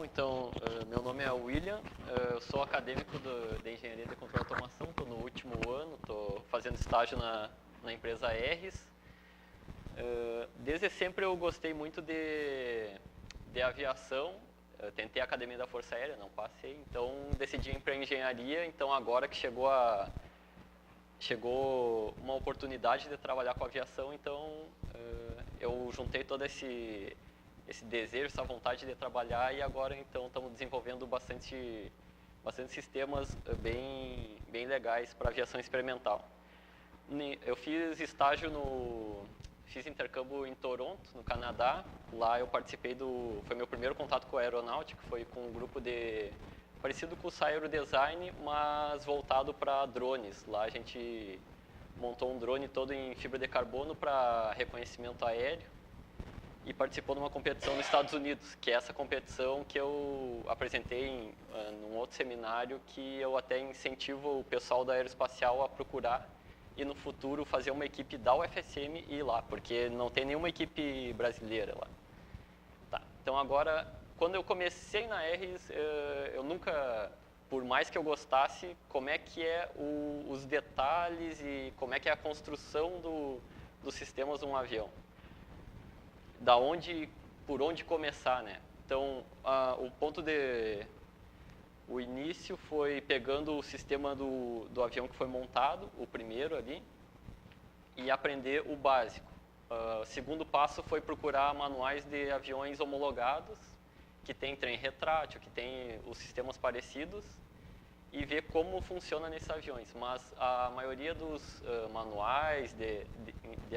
Bom, então, meu nome é William, eu sou acadêmico de Engenharia de Controle e Automação, estou no último ano, estou fazendo estágio na empresa Aeres. Desde sempre eu gostei muito de aviação, eu tentei a Academia da Força Aérea, não passei, então decidi ir para engenharia, então agora que chegou uma oportunidade de trabalhar com aviação, então eu juntei todo esse desejo, essa vontade de trabalhar e agora então estamos desenvolvendo bastante sistemas bem legais para aviação experimental. Eu fiz intercâmbio em Toronto, no Canadá. Lá eu participei foi meu primeiro contato com a aeronáutica, foi com um grupo parecido com o Cyro Design, mas voltado para drones. Lá a gente montou um drone todo em fibra de carbono para reconhecimento aéreo e participou de uma competição nos Estados Unidos, que é essa competição que eu apresentei num outro seminário, que eu até incentivo o pessoal da aeroespacial a procurar e no futuro fazer uma equipe da UFSM e ir lá, porque não tem nenhuma equipe brasileira lá. Tá. Então agora, quando eu comecei na Aeres, eu nunca, por mais que eu gostasse, como é que os detalhes e como é que é a construção dos sistemas de um avião. Por onde começar, né? Então, o início foi pegando o sistema do avião que foi montado, o primeiro ali, e aprender o básico. O segundo passo foi procurar manuais de aviões homologados, que tem trem retrátil, que tem os sistemas parecidos, e ver como funciona nesses aviões. Mas a maioria dos manuais de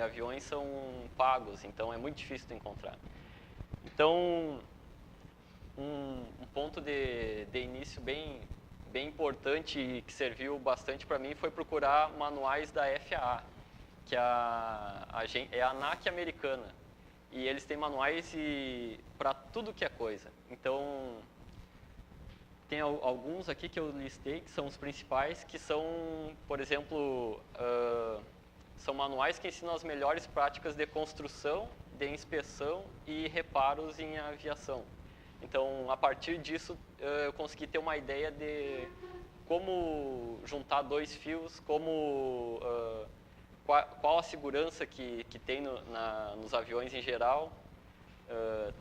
aviões são pagos, então é muito difícil de encontrar. Então, um ponto de início bem importante e que serviu bastante para mim foi procurar manuais da FAA, que é a ANAC americana. E eles têm manuais para tudo que é coisa. Então, tem alguns aqui que eu listei, que são os principais, que são, por exemplo, são manuais que ensinam as melhores práticas de construção, de inspeção e reparos em aviação. Então, a partir disso, eu consegui ter uma ideia de como juntar dois fios, qual a segurança que tem nos aviões em geral,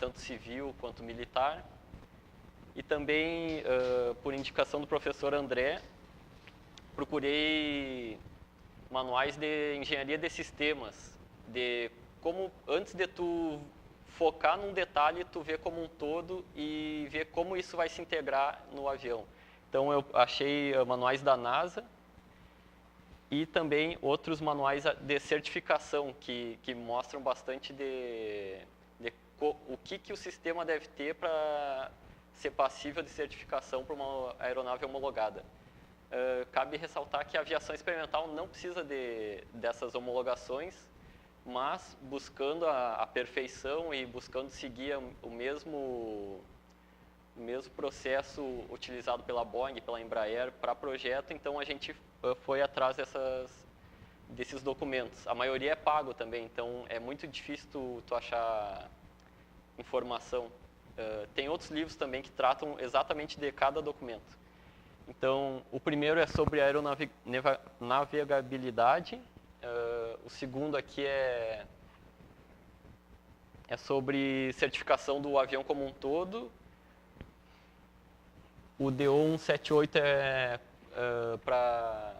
tanto civil quanto militar. E também, por indicação do professor André, procurei manuais de engenharia de sistemas, de como, antes de tu focar num detalhe, tu vê como um todo e ver como isso vai se integrar no avião. Então, eu achei manuais da NASA e também outros manuais de certificação que mostram bastante o que o sistema deve ter para ser passível de certificação para uma aeronave homologada. Cabe ressaltar que a aviação experimental não precisa dessas homologações, mas buscando a perfeição e buscando seguir o mesmo processo utilizado pela Boeing, pela Embraer para projeto, então a gente foi atrás desses documentos. A maioria é pago também, então é muito difícil tu achar informação. Tem outros livros também que tratam exatamente de cada documento. Então, o primeiro é sobre aeronavegabilidade, o segundo aqui é sobre certificação do avião como um todo. O DO-178 é para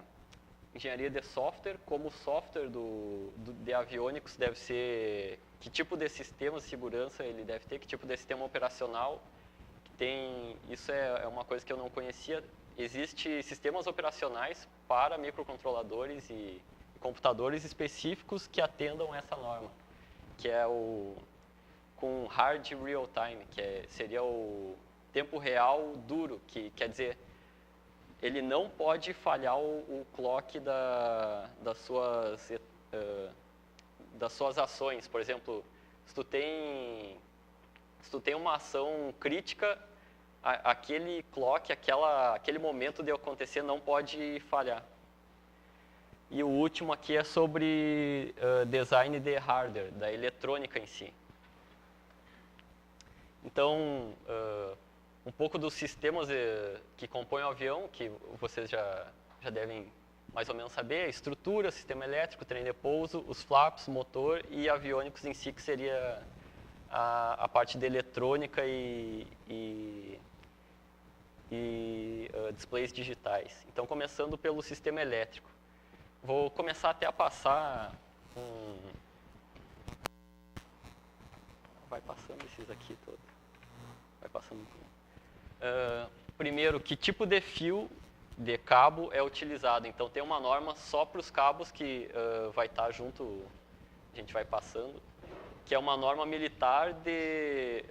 engenharia de software, como o software de aviônicos deve ser, que tipo de sistema de segurança ele deve ter, que tipo de sistema operacional. Isso é uma coisa que eu não conhecia. Existem sistemas operacionais para microcontroladores e computadores específicos que atendam essa norma, que é com hard real time, seria o tempo real duro, que quer dizer, ele não pode falhar o clock das suas ações. Por exemplo, se tu tem uma ação crítica, aquele clock, aquele momento de acontecer não pode falhar. E o último aqui é sobre design de hardware, da eletrônica em si. Então, um pouco dos sistemas que compõem o avião, que vocês já devem mais ou menos saber: a estrutura, sistema elétrico, trem de pouso, os flaps, motor e aviônicos em si, que seria a parte de eletrônica e displays digitais. Então, começando pelo sistema elétrico. Vou começar até a passar Vai passando esses aqui todos. Vai passando. Primeiro, que tipo de fio de cabo é utilizado. Então, tem uma norma só para os cabos que vai estar junto, a gente vai passando, que é uma norma militar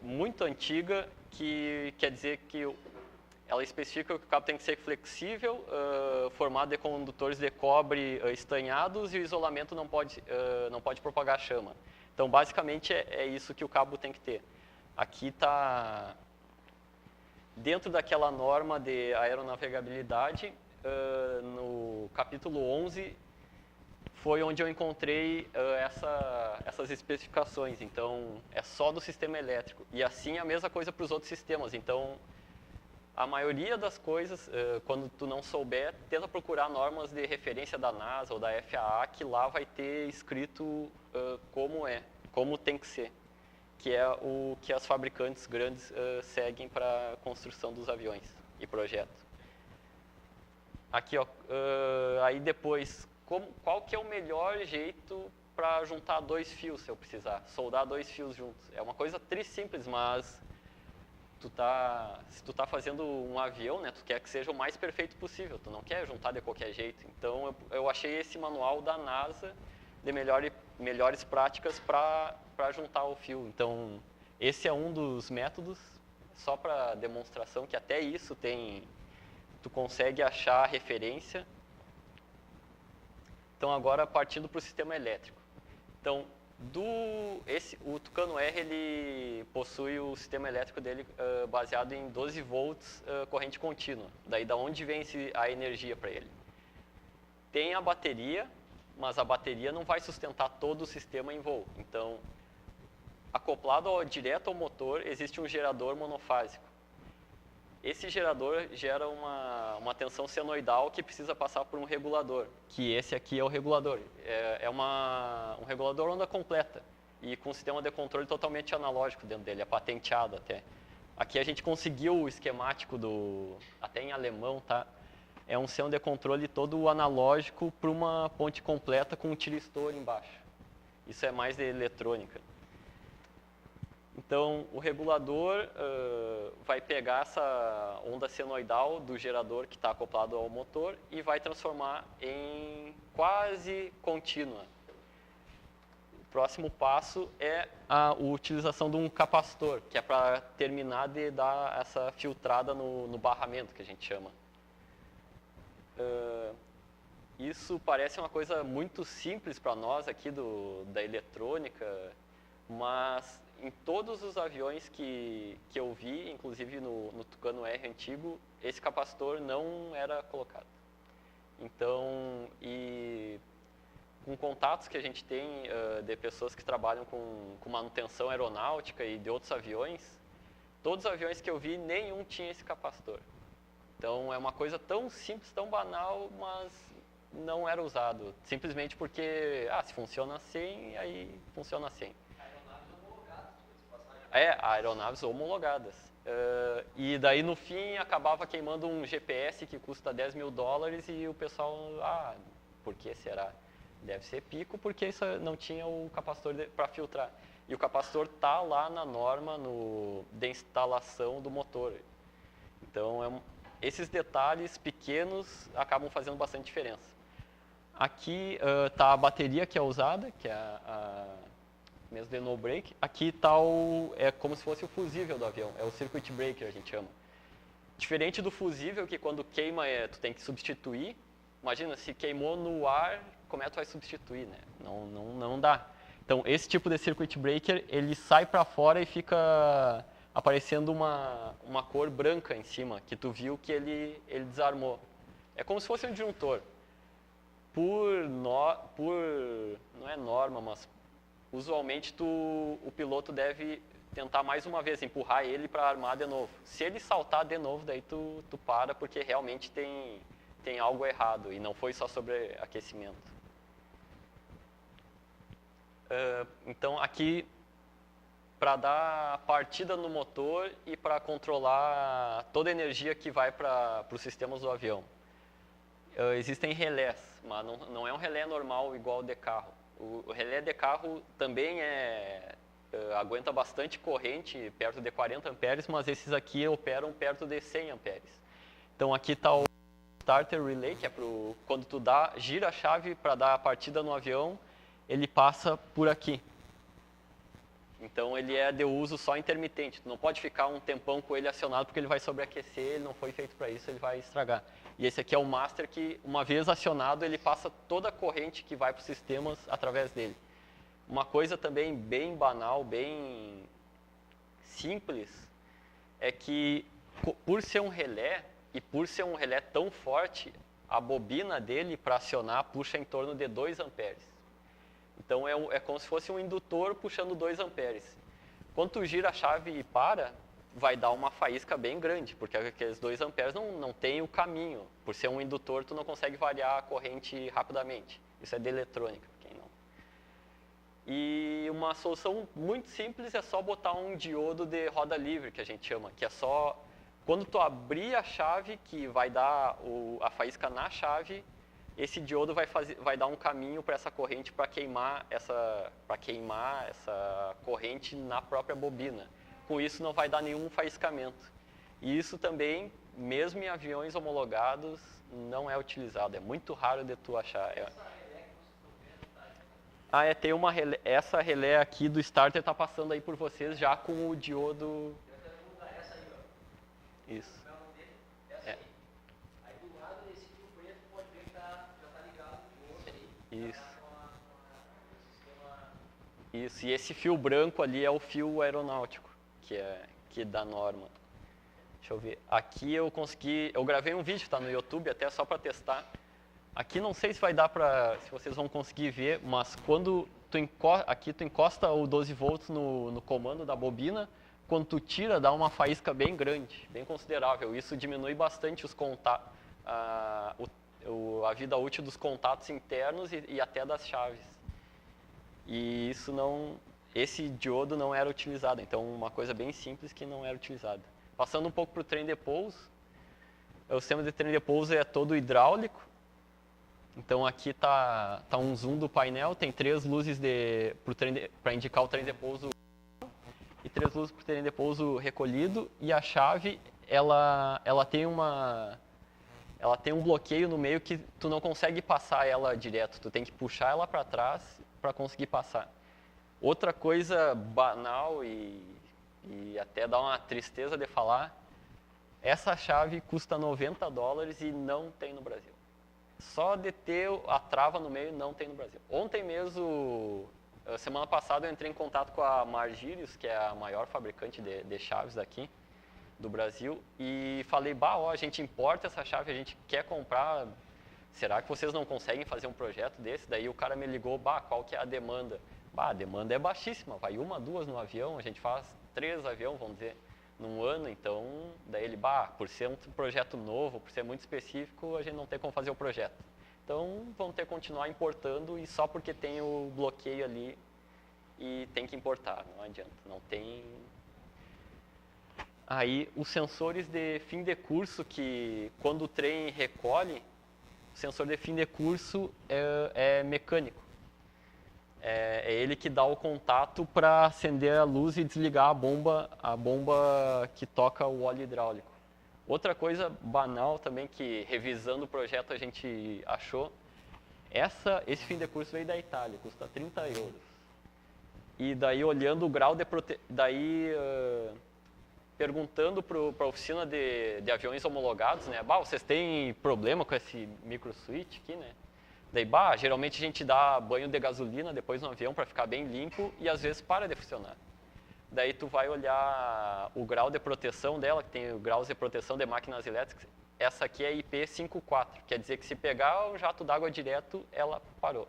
muito antiga, que quer dizer que ela especifica que o cabo tem que ser flexível, formado de condutores de cobre estanhados, e o isolamento não pode propagar chama. Então, basicamente, é isso que o cabo tem que ter. Aqui está dentro daquela norma de aeronavegabilidade, no capítulo 11, foi onde eu encontrei essas especificações. Então, é só do sistema elétrico. E assim a mesma coisa para os outros sistemas. Então, a maioria das coisas, quando tu não souber, tenta procurar normas de referência da NASA ou da FAA, que lá vai ter escrito como tem que ser, que é o que as fabricantes grandes seguem para a construção dos aviões e projeto. Aqui, ó, aí depois, qual que é o melhor jeito para juntar dois fios, se eu precisar? Soldar dois fios juntos. É uma coisa simples, mas se tu tá fazendo um avião, né, tu quer que seja o mais perfeito possível, tu não quer juntar de qualquer jeito. Então, eu achei esse manual da NASA de melhores práticas para juntar o fio. Então, esse é um dos métodos, só para demonstração, que até isso tu consegue achar referência. Então, agora partindo para o sistema elétrico. Então, o Tucano R, ele possui o sistema elétrico dele baseado em 12 volts corrente contínua. Daí, da onde vem a energia para ele? Tem a bateria, mas a bateria não vai sustentar todo o sistema em voo. Então, acoplado direto ao motor, existe um gerador monofásico. Esse gerador gera uma tensão senoidal que precisa passar por um regulador, que esse aqui é o regulador. É um regulador onda completa e com um sistema de controle totalmente analógico dentro dele, é patenteado até. Aqui a gente conseguiu o esquemático até em alemão, tá? É um sistema de controle todo analógico para uma ponte completa com um tiristor embaixo. Isso é mais de eletrônica. Então, o regulador vai pegar essa onda senoidal do gerador que está acoplado ao motor e vai transformar em quase contínua. O próximo passo é a utilização de um capacitor, que é para terminar de dar essa filtrada no barramento, que a gente chama. Isso parece uma coisa muito simples para nós aqui da eletrônica, mas em todos os aviões que eu vi, inclusive no Tucano R antigo, esse capacitor não era colocado. Então, e com contatos que a gente tem de pessoas que trabalham com manutenção aeronáutica e de outros aviões, todos os aviões que eu vi, nenhum tinha esse capacitor. Então, é uma coisa tão simples, tão banal, mas não era usado. Simplesmente porque, se funciona assim, aí funciona assim. Aeronaves homologadas. E daí, no fim, acabava queimando um GPS que custa $10 mil e o pessoal, por que será? Deve ser pico, porque isso não tinha o capacitor para filtrar. E o capacitor está lá na norma de instalação do motor. Então, esses detalhes pequenos acabam fazendo bastante diferença. Aqui está a bateria que é usada, que é mesmo de no break. Aqui está é como se fosse o fusível do avião, é o circuit breaker, a gente chama. Diferente do fusível, que quando queima tu tem que substituir. Imagina, se queimou no ar, como é que tu vai substituir, né? Não dá. Então, esse tipo de circuit breaker, ele sai para fora e fica aparecendo uma cor branca em cima, que tu viu que ele desarmou. É como se fosse um disjuntor. Não é norma, mas usualmente o piloto deve tentar mais uma vez empurrar ele para armar de novo. Se ele saltar de novo, daí tu para, porque realmente tem algo errado e não foi só sobre aquecimento. Então aqui, para dar partida no motor e para controlar toda a energia que vai para os sistemas do avião. Existem relés, mas não é um relé normal igual de carro. O relé de carro também aguenta bastante corrente, perto de 40 amperes, mas esses aqui operam perto de 100 amperes. Então aqui está o starter relay, que é quando tu gira a chave para dar a partida no avião, ele passa por aqui. Então ele é de uso só intermitente. Tu não pode ficar um tempão com ele acionado porque ele vai sobreaquecer, ele não foi feito para isso, ele vai estragar. E esse aqui é o master que, uma vez acionado, ele passa toda a corrente que vai para os sistemas através dele. Uma coisa também bem banal, bem simples, é que por ser um relé, e por ser um relé tão forte, a bobina dele para acionar puxa em torno de 2 amperes. Então é como se fosse um indutor puxando 2 amperes. Quando tu gira a chave e para, vai dar uma faísca bem grande, porque aqueles 2 amperes não tem o caminho. Por ser um indutor, tu não consegue variar a corrente rapidamente. Isso é de eletrônica, quem não. E uma solução muito simples é só botar um diodo de roda livre, que a gente chama, que é só quando tu abrir a chave, que vai dar a faísca na chave, esse diodo vai dar um caminho para essa corrente para queimar essa corrente na própria bobina. Com isso não vai dar nenhum faiscamento. E isso também, mesmo em aviões homologados, não é utilizado. É muito raro de tu achar. Tem uma relé, essa relé aqui do starter está passando aí por vocês já com o diodo. Isso. Isso, e esse fio branco ali é o fio aeronáutico, que é da norma. Deixa eu ver. Aqui eu gravei um vídeo, tá no YouTube, até só para testar. Aqui não sei se vai dar se vocês vão conseguir ver, mas quando aqui tu encosta o 12 volts no comando da bobina, quando tu tira dá uma faísca bem grande, bem considerável. Isso diminui bastante a vida útil dos contatos internos e até das chaves. E esse diodo não era utilizado, então uma coisa bem simples que não era utilizada. Passando um pouco para o trem de pouso, o sistema de trem de pouso é todo hidráulico. Então aqui está um zoom do painel, tem 3 luzes para indicar o trem de pouso e 3 luzes para o trem de pouso recolhido, e a chave ela tem um bloqueio no meio que tu não consegue passar ela direto, tu tem que puxar ela para trás para conseguir passar. Outra coisa banal e até dá uma tristeza de falar, essa chave custa $90 e não tem no Brasil. Só de ter a trava no meio não tem no Brasil. Ontem mesmo, semana passada, eu entrei em contato com a Margirius, que é a maior fabricante de chaves aqui do Brasil, e falei, a gente importa essa chave, a gente quer comprar, será que vocês não conseguem fazer um projeto desse? Daí o cara me ligou, qual que é a demanda? A demanda é baixíssima, vai 1, 2 no avião, a gente faz 3 aviões, vamos dizer, num ano, então, daí ele, por ser um projeto novo, por ser muito específico, a gente não tem como fazer o projeto. Então, vamos ter que continuar importando, e só porque tem o bloqueio ali, e tem que importar, não adianta, não tem... Aí, os sensores de fim de curso, que quando o trem recolhe, o sensor de fim de curso é mecânico. É ele que dá o contato para acender a luz e desligar a bomba que toca o óleo hidráulico. Outra coisa banal também que, revisando o projeto, a gente achou, esse fim de curso veio da Itália, custa €30. E daí, olhando o grau de proteção, perguntando para a oficina de aviões homologados, né, vocês têm problema com esse micro switch aqui, né? Daí, geralmente a gente dá banho de gasolina depois no avião para ficar bem limpo e às vezes para de funcionar. Daí tu vai olhar o grau de proteção dela, que tem o grau de proteção de máquinas elétricas. Essa aqui é IP54, quer dizer que se pegar o jato d'água direto, ela parou.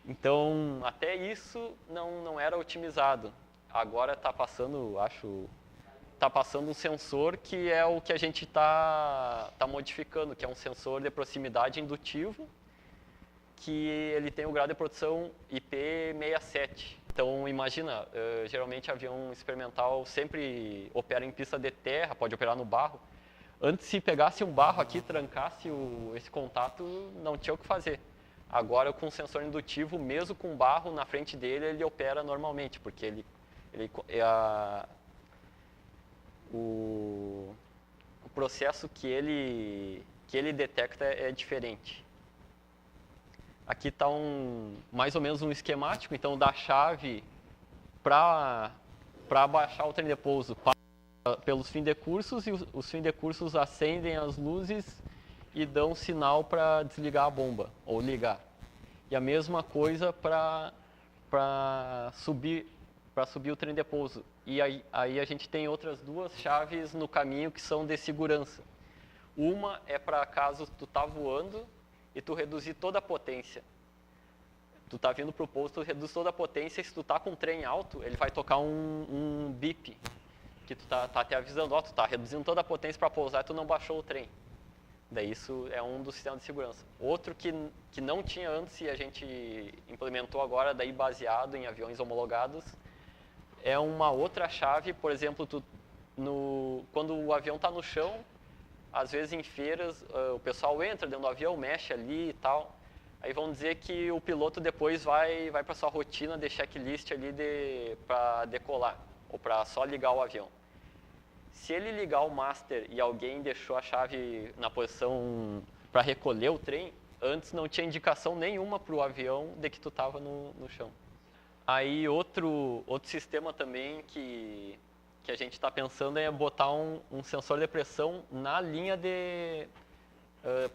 Então, até isso não era otimizado. agora está passando, está passando um sensor que é o que a gente está modificando, que é um sensor de proximidade indutivo, que ele tem o grau de proteção IP67. Então, imagina, geralmente avião experimental sempre opera em pista de terra, pode operar no barro. Antes, se pegasse um barro aqui, trancasse esse contato, não tinha o que fazer. Agora, com o sensor indutivo, mesmo com barro na frente dele, ele opera normalmente, porque o processo que ele detecta é diferente. Aqui está mais ou menos um esquemático, então, da chave para baixar o trem de pouso pelos fim de cursos, e os fim de cursos acendem as luzes e dão sinal para desligar a bomba ou ligar. E a mesma coisa para subir o trem de pouso. E aí a gente tem outras duas chaves no caminho que são de segurança. Uma é para caso tu tá voando e tu reduzir toda a potência. Tu tá vindo pro pouso, tu reduz toda a potência, e se tu tá com um trem alto, ele vai tocar um bip, que tu tá te avisando, ó, tu tá reduzindo toda a potência para pousar e tu não baixou o trem. Daí isso é um dos sistemas de segurança. Outro que não tinha antes e a gente implementou agora, daí baseado em aviões homologados, é uma outra chave, por exemplo, quando o avião está no chão, às vezes em feiras, o pessoal entra dentro do avião, mexe ali e tal. Aí vão dizer que o piloto depois vai para sua rotina de checklist ali para decolar, ou para só ligar o avião. Se ele ligar o master e alguém deixou a chave na posição para recolher o trem, antes não tinha indicação nenhuma para o avião de que tu estava no chão. Aí outro sistema também que a gente está pensando é botar um sensor de pressão na linha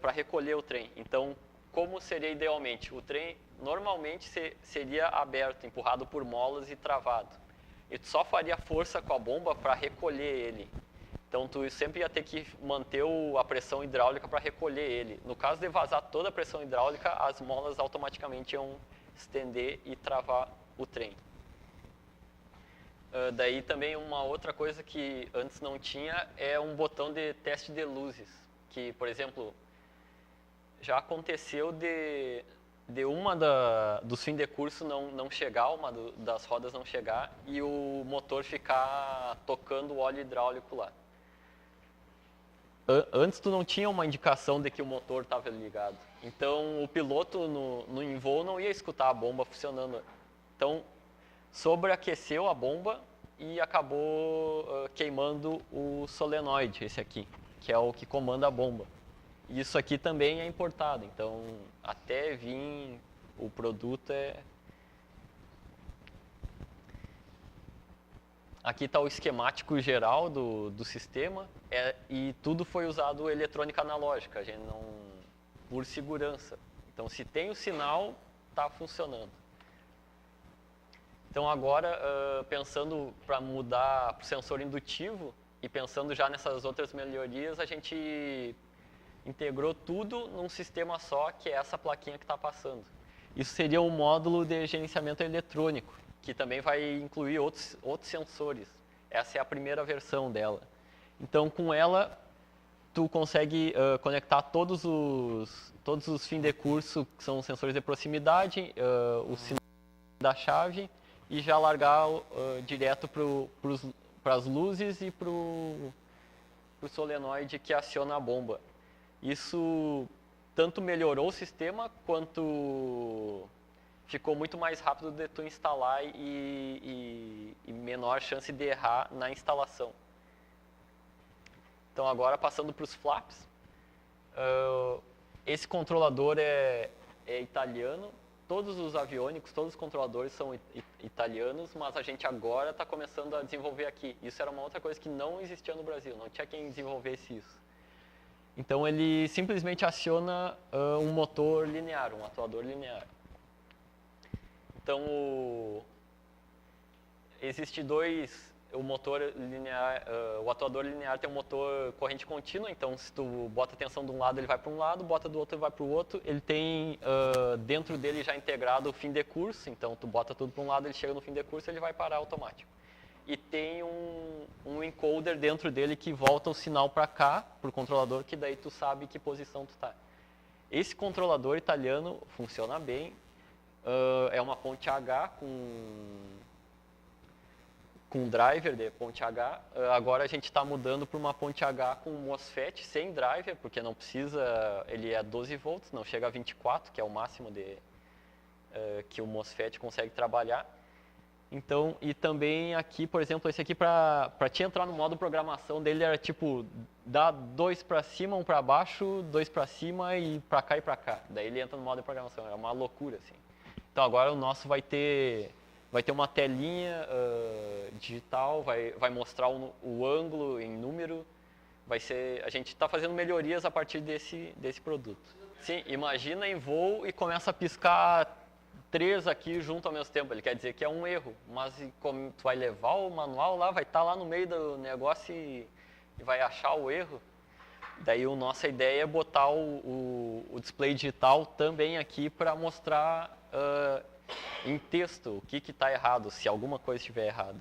para recolher o trem. Então, como seria idealmente? O trem normalmente seria aberto, empurrado por molas e travado. E tu só faria força com a bomba para recolher ele. Então, tu sempre ia ter que manter a pressão hidráulica para recolher ele. No caso de vazar toda a pressão hidráulica, as molas automaticamente iam estender e travar o trem. Daí também uma outra coisa que antes não tinha é um botão de teste de luzes, que, por exemplo, já aconteceu de uma dos fins de curso não chegar, uma das rodas não chegar e o motor ficar tocando o óleo hidráulico lá. Antes tu não tinha uma indicação de que o motor estava ligado, então o piloto em voo não ia escutar a bomba funcionando. Então, sobreaqueceu a bomba e acabou queimando o solenoide, esse aqui, que é o que comanda a bomba. Isso aqui também é importado, então até vir o produto Aqui está o esquemático geral do sistema e tudo foi usado eletrônica analógica, a gente não, por segurança. Então, se tem o sinal, está funcionando. Então, agora, pensando para mudar para o sensor indutivo e pensando já nessas outras melhorias, a gente integrou tudo num sistema só, que é essa plaquinha que está passando. Isso seria um módulo de gerenciamento eletrônico, que também vai incluir outros sensores. Essa é a primeira versão dela. Então, com ela, tu consegue conectar todos os fins de curso, que são sensores de proximidade, o sinal da chave, e já largar direto para as luzes e para o solenoide que aciona a bomba. Isso tanto melhorou o sistema, quanto ficou muito mais rápido de tu instalar e menor chance de errar na instalação. Então, agora passando para os flaps, esse controlador é italiano. Todos os aviônicos, todos os controladores são italianos, mas a gente agora está começando a desenvolver aqui. Isso era uma outra coisa que não existia no Brasil, não tinha quem desenvolvesse isso. Então, ele simplesmente aciona um motor linear, um atuador linear. Então, existe o motor linear, o atuador linear tem um motor corrente contínua, então se tu bota a tensão de um lado, ele vai para um lado, bota do outro, ele vai para o outro. Ele tem dentro dele já integrado o fim de curso, então tu bota tudo para um lado, ele chega no fim de curso, ele vai parar automático. e tem um encoder dentro dele que volta o sinal para cá, para o controlador, que daí tu sabe que posição tu tá. Esse controlador italiano funciona bem, é uma ponte H com driver de ponte H. Agora a gente está mudando para uma ponte H com MOSFET sem driver, porque não precisa, ele é 12 volts, não chega a 24, que é o máximo que o MOSFET consegue trabalhar. Então, e também aqui, por exemplo, esse aqui para te entrar no modo programação dele era tipo, dá 2 para cima, 1 para baixo, 2 para cima e para cá e para cá. Daí ele entra no modo de programação, é uma loucura assim. Então agora o nosso vai ter uma telinha digital, vai mostrar o ângulo em número, a gente está fazendo melhorias a partir desse produto. Sim, imagina em voo e começa a piscar 3 aqui junto ao mesmo tempo, ele quer dizer que é um erro, mas como tu vai levar o manual lá, vai estar lá no meio do negócio e vai achar o erro. Daí a nossa ideia é botar o display digital também aqui para mostrar em texto o que está errado, se alguma coisa estiver errada.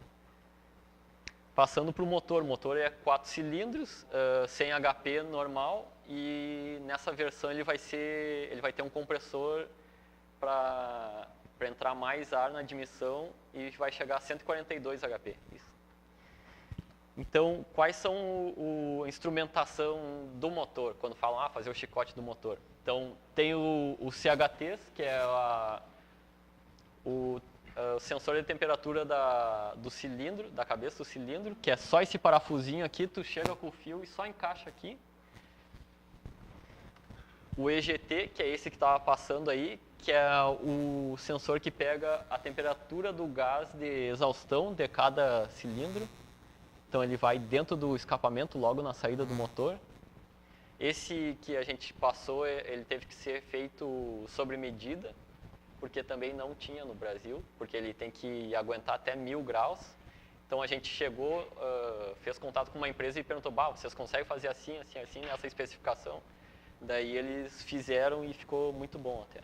Passando para o motor. O motor é 4 cilindros, sem HP normal, e nessa versão ele vai ter um compressor para entrar mais ar na admissão e vai chegar a 142 HP. Isso. Então, quais são a instrumentação do motor, quando falam fazer o chicote do motor? Então, tem o CHTs, que é o sensor de temperatura do cilindro, da cabeça do cilindro, que é só esse parafusinho aqui, tu chega com o fio e só encaixa aqui. O EGT, que é esse que estava passando aí, que é o sensor que pega a temperatura do gás de exaustão de cada cilindro. Então ele vai dentro do escapamento, logo na saída do motor. Esse que a gente passou, ele teve que ser feito sob medida, porque também não tinha no Brasil, porque ele tem que aguentar até 1000 graus. Então a gente chegou, fez contato com uma empresa e perguntou, vocês conseguem fazer assim, assim, assim, nessa especificação? Daí eles fizeram e ficou muito bom até.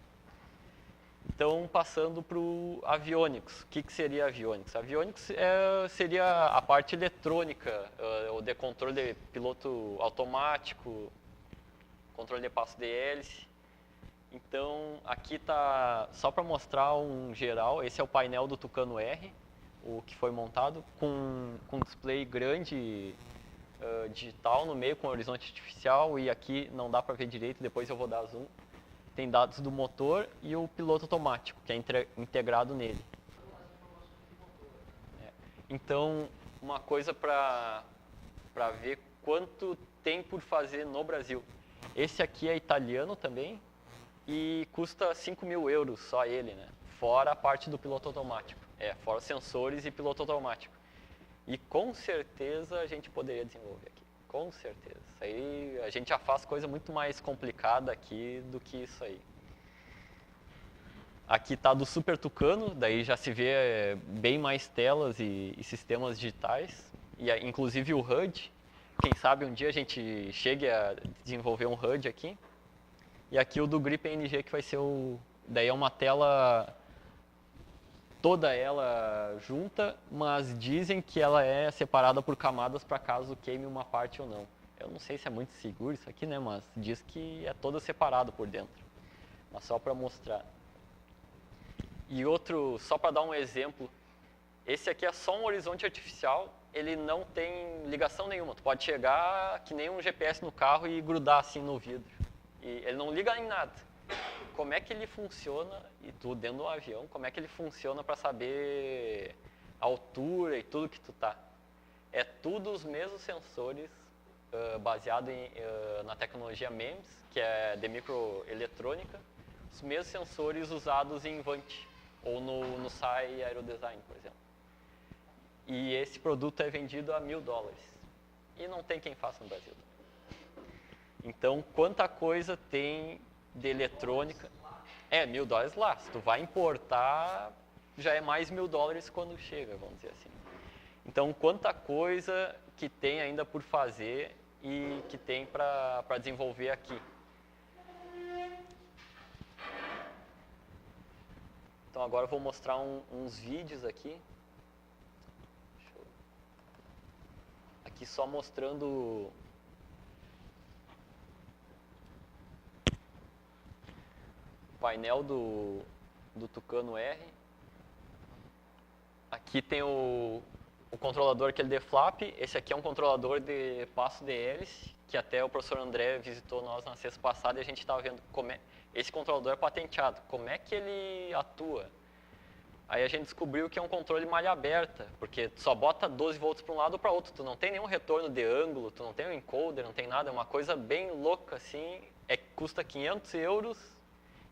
Então, passando para o avionics. O que seria avionics? Avionics seria a parte eletrônica, o de controle de piloto automático, controle de passo de hélice. Então, aqui está só para mostrar um geral. Esse é o painel do Tucano R, o que foi montado com display grande digital no meio, com horizonte artificial, e aqui não dá para ver direito, depois eu vou dar zoom. Tem dados do motor e o piloto automático, que é integrado nele. Então, uma coisa para ver quanto tem por fazer no Brasil. Esse aqui é italiano também e custa 5.000 euros só ele, né? Fora a parte do piloto automático. Fora sensores e piloto automático. E com certeza a gente poderia desenvolver aqui. Com certeza. Isso aí, a gente já faz coisa muito mais complicada aqui do que isso aí. Aqui está do Super Tucano, daí já se vê bem mais telas e sistemas digitais. E inclusive o HUD. Quem sabe um dia a gente chegue a desenvolver um HUD aqui. E aqui o do Grip NG, que vai ser daí é uma tela toda ela junta, mas dizem que ela é separada por camadas para caso queime uma parte ou não. Eu não sei se é muito seguro isso aqui, né? Mas diz que é toda separado por dentro. Mas só para mostrar. E outro, só para dar um exemplo, esse aqui é só um horizonte artificial, ele não tem ligação nenhuma. Tu pode chegar que nem um GPS no carro e grudar assim no vidro. E ele não liga em nada. Como é que ele funciona, e tu dentro do avião, como é que ele funciona para saber a altura e tudo que tu tá? É tudo os mesmos sensores baseado na tecnologia MEMS, que é de microeletrônica, os mesmos sensores usados em Vant ou no SAI Aerodesign, por exemplo. E esse produto é vendido a $1.000 e não tem quem faça no Brasil. Então, quanta coisa tem de eletrônica? $1.000 lá. Se tu vai importar, já é mais $1.000 quando chega, vamos dizer assim. Então, quanta coisa que tem ainda por fazer e que tem para desenvolver aqui. Então, agora eu vou mostrar uns vídeos aqui. Deixa eu Aqui só mostrando o painel do Tucano R. Aqui tem o controlador, aquele de flap. Esse aqui é um controlador de passo de hélice, que até o professor André visitou nós na sexta passada e a gente estava vendo como esse controlador é patenteado. Como é que ele atua? Aí a gente descobriu que é um controle malha aberta, porque tu só bota 12 volts para um lado ou para outro. Tu não tem nenhum retorno de ângulo, tu não tem um encoder, não tem nada. É uma coisa bem louca, assim. Custa 500 euros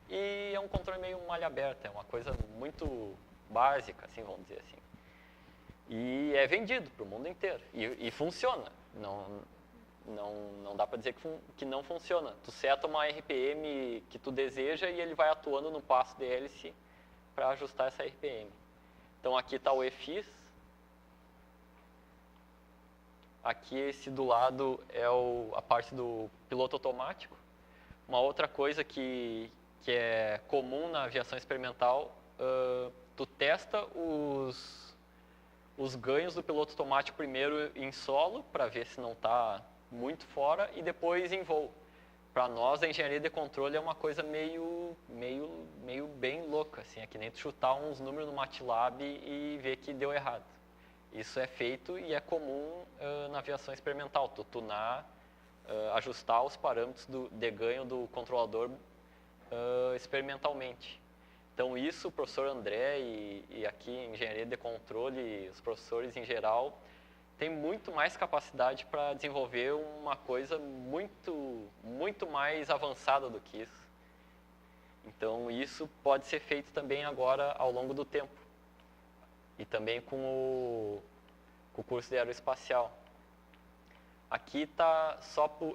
e é um controle meio malha aberta. É uma coisa muito básica, assim, vamos dizer assim. E é vendido para o mundo inteiro. E funciona. Não dá para dizer que não funciona. Tu seta uma RPM que tu deseja e ele vai atuando no passo de hélice para ajustar essa RPM. Então aqui está o EFIS. Aqui esse do lado é a parte do piloto automático. Uma outra coisa que é comum na aviação experimental, tu testa os ganhos do piloto automático primeiro em solo, para ver se não está muito fora, e depois em voo. Para nós, a engenharia de controle é uma coisa meio bem louca, assim, é que nem tu chutar uns números no MATLAB e ver que deu errado. Isso é feito e é comum na aviação experimental, tu tunar, ajustar os parâmetros de ganho do controlador experimentalmente. Então isso, o professor André e aqui em engenharia de controle, os professores em geral, tem muito mais capacidade para desenvolver uma coisa muito mais avançada do que isso. Então isso pode ser feito também agora ao longo do tempo. E também com o curso de aeroespacial. Aqui tá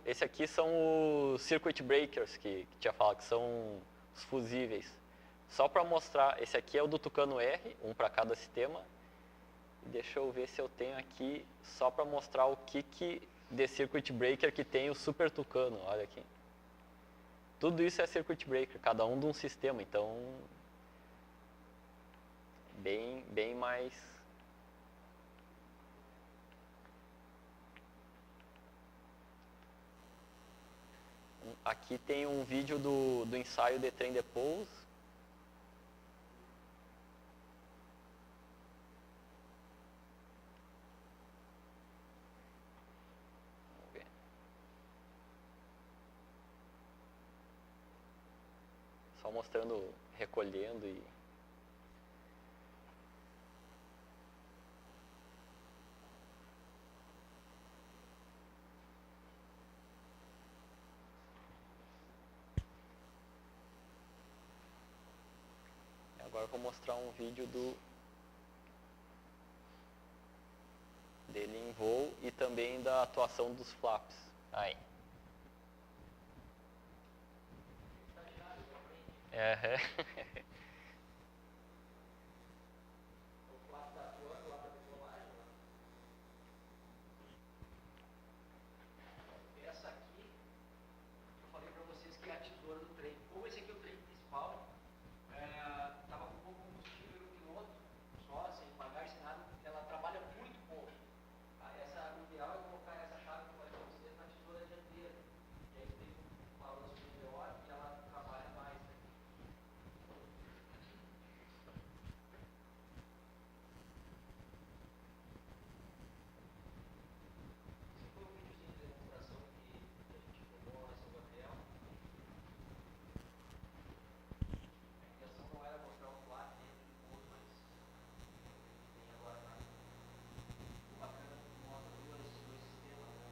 esse aqui são os circuit breakers que tinha falado, que são os fusíveis. Só para mostrar, esse aqui é o do Tucano R, um para cada sistema. Deixa eu ver se eu tenho aqui, só para mostrar o que de circuit breaker que tem o Super Tucano, olha aqui. Tudo isso é circuit breaker, cada um de um sistema, então bem mais. Aqui tem um vídeo do ensaio de trem de pouso. Só mostrando, recolhendo e... Agora eu vou mostrar um vídeo dele em voo e também da atuação dos flaps. Aí. É. Essa aqui, eu falei para vocês que é a tesoura do trem. Como esse aqui é o trem principal, estava com pouco combustível no piloto, só, sem pagar, sem nada, ela trabalha muito pouco. O ideal é colocar essa chave que eu falei para vocês na tesoura dianteira. E aí tem um balanço melhor e ela trabalha mais. Esse foi um videozinho de demonstração que a gente filmou lá em São Gabriel. A intenção não era mostrar o flat dentro de pouso, mas tem agora o bacana que mostra dois sistemas, né?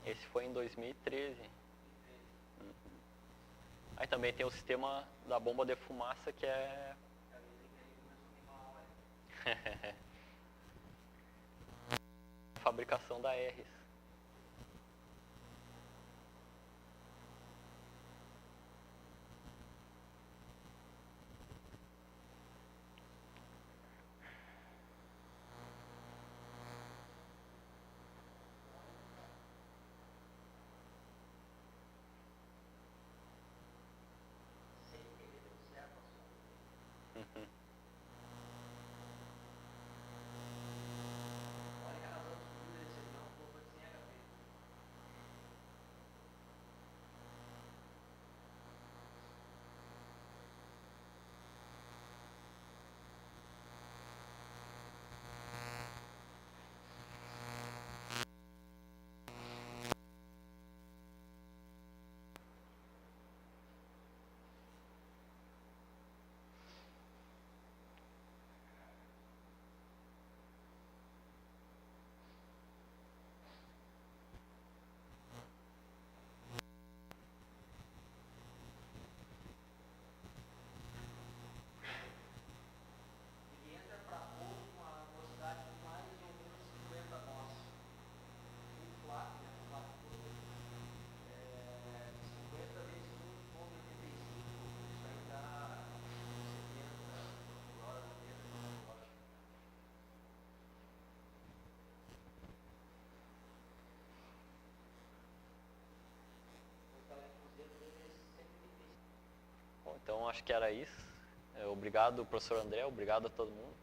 Esse foi em 2013. Aí também tem o sistema da bomba de fumaça, que é... fabricação da Aeris. Então, acho que era isso. Obrigado, professor André, obrigado a todo mundo.